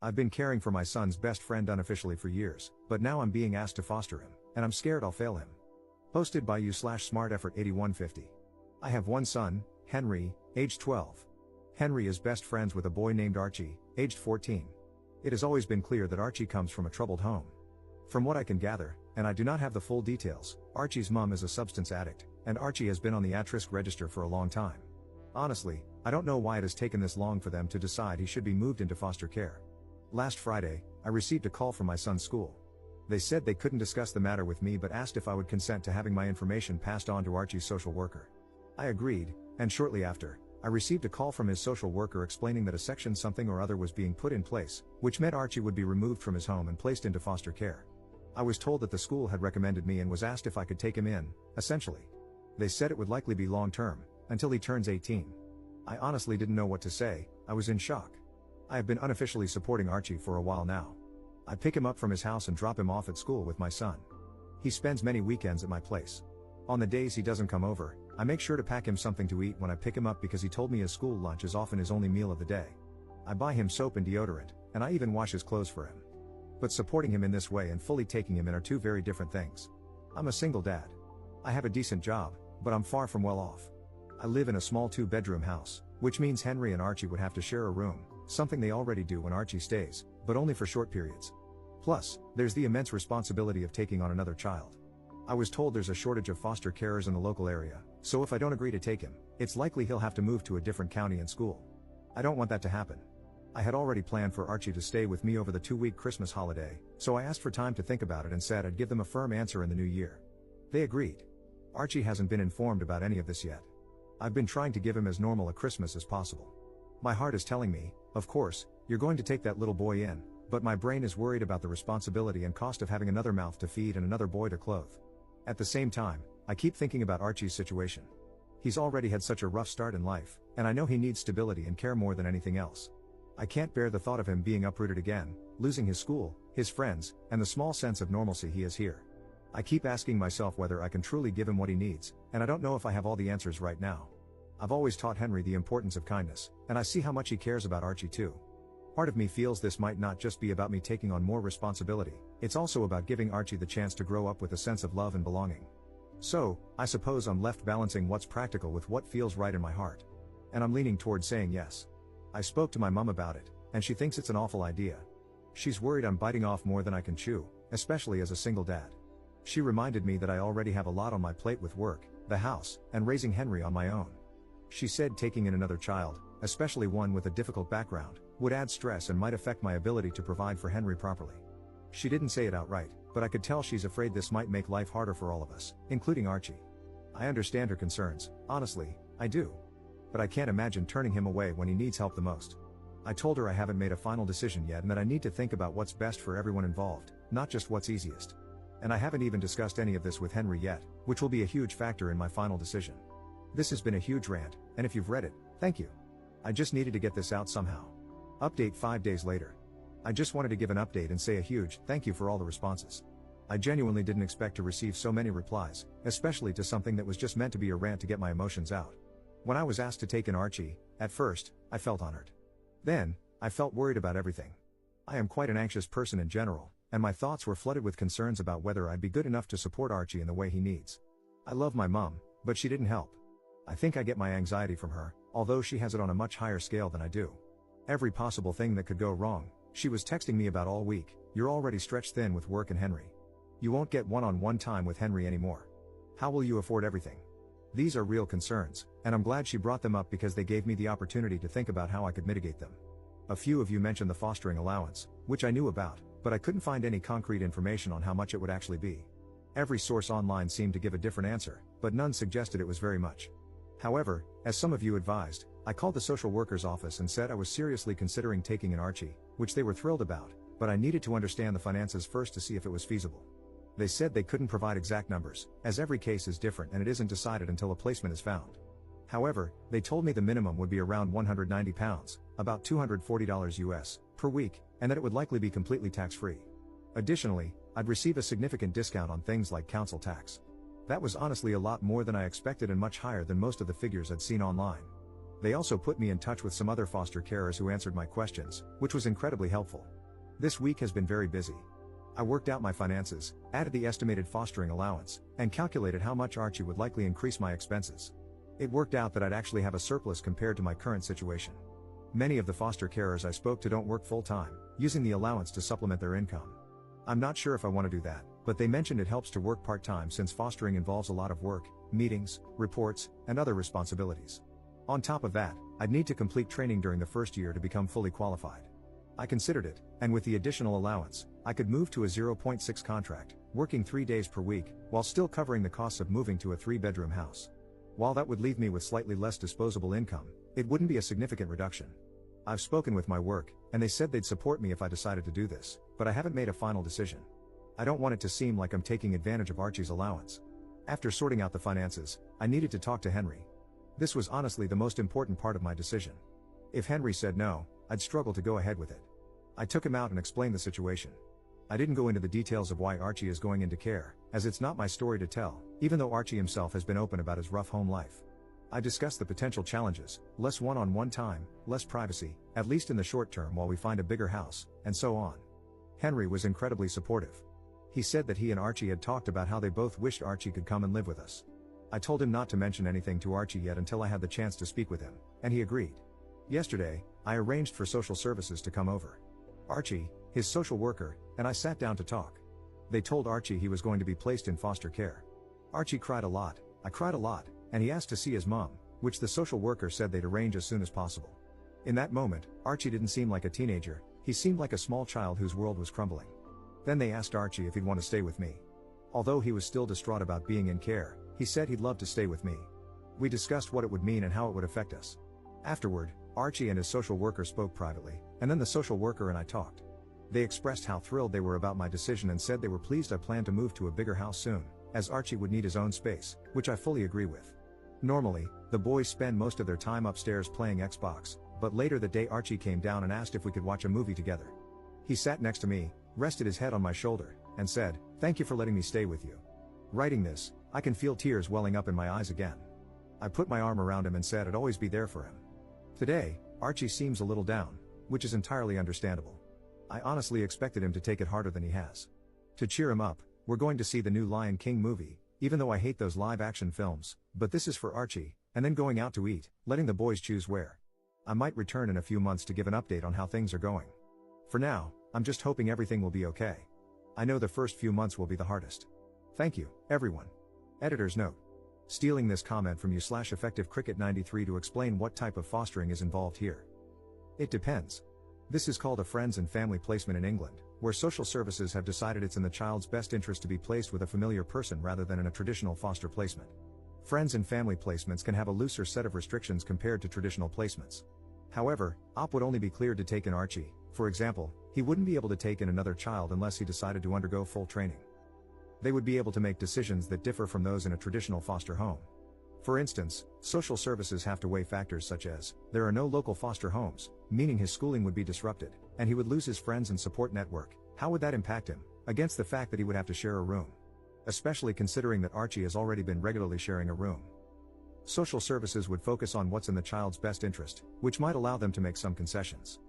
I've been caring for my son's best friend unofficially for years, but now I'm being asked to foster him, and I'm scared I'll fail him. Posted by you/smarteffort8150. I have one son, Henry, aged 12. Henry is best friends with a boy named Archie, aged 14. It has always been clear that Archie comes from a troubled home. From what I can gather, and I do not have the full details, Archie's mom is a substance addict, and Archie has been on the at-risk register for a long time. Honestly, I don't know why it has taken this long for them to decide he should be moved into foster care. Last Friday, I received a call from my son's school. They said they couldn't discuss the matter with me but asked if I would consent to having my information passed on to Archie's social worker. I agreed, and shortly after, I received a call from his social worker explaining that a section something or other was being put in place, which meant Archie would be removed from his home and placed into foster care. I was told that the school had recommended me and was asked if I could take him in, essentially. They said it would likely be long-term, until he turns 18. I honestly didn't know what to say. I was in shock. I have been unofficially supporting Archie for a while now. I pick him up from his house and drop him off at school with my son. He spends many weekends at my place. On the days he doesn't come over, I make sure to pack him something to eat when I pick him up because he told me his school lunch is often his only meal of the day. I buy him soap and deodorant, and I even wash his clothes for him. But supporting him in this way and fully taking him in are two very different things. I'm a single dad. I have a decent job, but I'm far from well off. I live in a small 2-bedroom house, which means Henry and Archie would have to share a room, something they already do when Archie stays, but only for short periods. Plus, there's the immense responsibility of taking on another child. I was told there's a shortage of foster carers in the local area, so if I don't agree to take him, it's likely he'll have to move to a different county and school. I don't want that to happen. I had already planned for Archie to stay with me over the 2-week Christmas holiday, so I asked for time to think about it and said I'd give them a firm answer in the new year. They agreed. Archie hasn't been informed about any of this yet. I've been trying to give him as normal a Christmas as possible. My heart is telling me, of course, you're going to take that little boy in, but my brain is worried about the responsibility and cost of having another mouth to feed and another boy to clothe. At the same time, I keep thinking about Archie's situation. He's already had such a rough start in life, and I know he needs stability and care more than anything else. I can't bear the thought of him being uprooted again, losing his school, his friends, and the small sense of normalcy he has here. I keep asking myself whether I can truly give him what he needs, and I don't know if I have all the answers right now. I've always taught Henry the importance of kindness, and I see how much he cares about Archie too. Part of me feels this might not just be about me taking on more responsibility, it's also about giving Archie the chance to grow up with a sense of love and belonging. So, I suppose I'm left balancing what's practical with what feels right in my heart. And I'm leaning toward saying yes. I spoke to my mom about it, and she thinks it's an awful idea. She's worried I'm biting off more than I can chew, especially as a single dad. She reminded me that I already have a lot on my plate with work, the house, and raising Henry on my own. She said taking in another child, especially one with a difficult background, would add stress and might affect my ability to provide for Henry properly. She didn't say it outright, but I could tell she's afraid this might make life harder for all of us, including Archie. I understand her concerns, honestly, I do. But I can't imagine turning him away when he needs help the most. I told her I haven't made a final decision yet and that I need to think about what's best for everyone involved, not just what's easiest. And I haven't even discussed any of this with Henry yet, which will be a huge factor in my final decision. This has been a huge rant, and if you've read it, thank you. I just needed to get this out somehow. Update 5 days later. I just wanted to give an update and say a huge thank you for all the responses. I genuinely didn't expect to receive so many replies, especially to something that was just meant to be a rant to get my emotions out. When I was asked to take in Archie, at first, I felt honored. Then, I felt worried about everything. I am quite an anxious person in general, and my thoughts were flooded with concerns about whether I'd be good enough to support Archie in the way he needs. I love my mom, but she didn't help. I think I get my anxiety from her, although she has it on a much higher scale than I do. Every possible thing that could go wrong, she was texting me about all week. You're already stretched thin with work and Henry. You won't get one-on-one time with Henry anymore. How will you afford everything? These are real concerns, and I'm glad she brought them up because they gave me the opportunity to think about how I could mitigate them. A few of you mentioned the fostering allowance, which I knew about, but I couldn't find any concrete information on how much it would actually be. Every source online seemed to give a different answer, but none suggested it was very much. However, as some of you advised, I called the social worker's office and said I was seriously considering taking in Archie, which they were thrilled about, but I needed to understand the finances first to see if it was feasible. They said they couldn't provide exact numbers, as every case is different and it isn't decided until a placement is found. However, they told me the minimum would be around £190, about $240 US, per week, and that it would likely be completely tax-free. Additionally, I'd receive a significant discount on things like council tax. That was honestly a lot more than I expected and much higher than most of the figures I'd seen online. They also put me in touch with some other foster carers who answered my questions, which was incredibly helpful. This week has been very busy. I worked out my finances, added the estimated fostering allowance, and calculated how much Archie would likely increase my expenses. It worked out that I'd actually have a surplus compared to my current situation. Many of the foster carers I spoke to don't work full-time, using the allowance to supplement their income. I'm not sure if I want to do that, but they mentioned it helps to work part-time since fostering involves a lot of work, meetings, reports, and other responsibilities. On top of that, I'd need to complete training during the first year to become fully qualified. I considered it, and with the additional allowance, I could move to a 0.6 contract, working 3 days per week, while still covering the costs of moving to a 3-bedroom house. While that would leave me with slightly less disposable income, it wouldn't be a significant reduction. I've spoken with my work, and they said they'd support me if I decided to do this, but I haven't made a final decision. I don't want it to seem like I'm taking advantage of Archie's allowance. After sorting out the finances, I needed to talk to Henry. This was honestly the most important part of my decision. If Henry said no, I'd struggle to go ahead with it. I took him out and explained the situation. I didn't go into the details of why Archie is going into care, as it's not my story to tell, even though Archie himself has been open about his rough home life. I discussed the potential challenges, less one-on-one time, less privacy, at least in the short term while we find a bigger house, and so on. Henry was incredibly supportive. He said that he and Archie had talked about how they both wished Archie could come and live with us. I told him not to mention anything to Archie yet until I had the chance to speak with him, and he agreed. Yesterday, I arranged for social services to come over. Archie, his social worker, and I sat down to talk. They told Archie he was going to be placed in foster care. Archie cried a lot, I cried a lot, and he asked to see his mom, which the social worker said they'd arrange as soon as possible. In that moment, Archie didn't seem like a teenager, he seemed like a small child whose world was crumbling. Then they asked Archie if he'd want to stay with me. Although he was still distraught about being in care, he said he'd love to stay with me. We discussed what it would mean and how it would affect us. Afterward, Archie and his social worker spoke privately, and then the social worker and I talked. They expressed how thrilled they were about my decision and said they were pleased I planned to move to a bigger house soon, as Archie would need his own space, which I fully agree with. Normally, the boys spend most of their time upstairs playing Xbox, but later that day Archie came down and asked if we could watch a movie together. He sat next to me, rested his head on my shoulder, and said, "Thank you for letting me stay with you." Writing this, I can feel tears welling up in my eyes again. I put my arm around him and said I'd always be there for him. Today, Archie seems a little down, which is entirely understandable. I honestly expected him to take it harder than he has. To cheer him up, we're going to see the new Lion King movie, even though I hate those live-action films, but this is for Archie, and then going out to eat, letting the boys choose where. I might return in a few months to give an update on how things are going. For now, I'm just hoping everything will be okay. I know the first few months will be the hardest. Thank you, everyone. Editor's note. Stealing this comment from you/EffectiveCricket93 to explain what type of fostering is involved here. It depends. This is called a friends and family placement in England, where social services have decided it's in the child's best interest to be placed with a familiar person rather than in a traditional foster placement. Friends and family placements can have a looser set of restrictions compared to traditional placements. However, OP would only be cleared to take in Archie. For example, he wouldn't be able to take in another child unless he decided to undergo full training. They would be able to make decisions that differ from those in a traditional foster home. For instance, social services have to weigh factors such as, there are no local foster homes, meaning his schooling would be disrupted, and he would lose his friends and support network. How would that impact him, against the fact that he would have to share a room? Especially considering that Archie has already been regularly sharing a room. Social services would focus on what's in the child's best interest, which might allow them to make some concessions.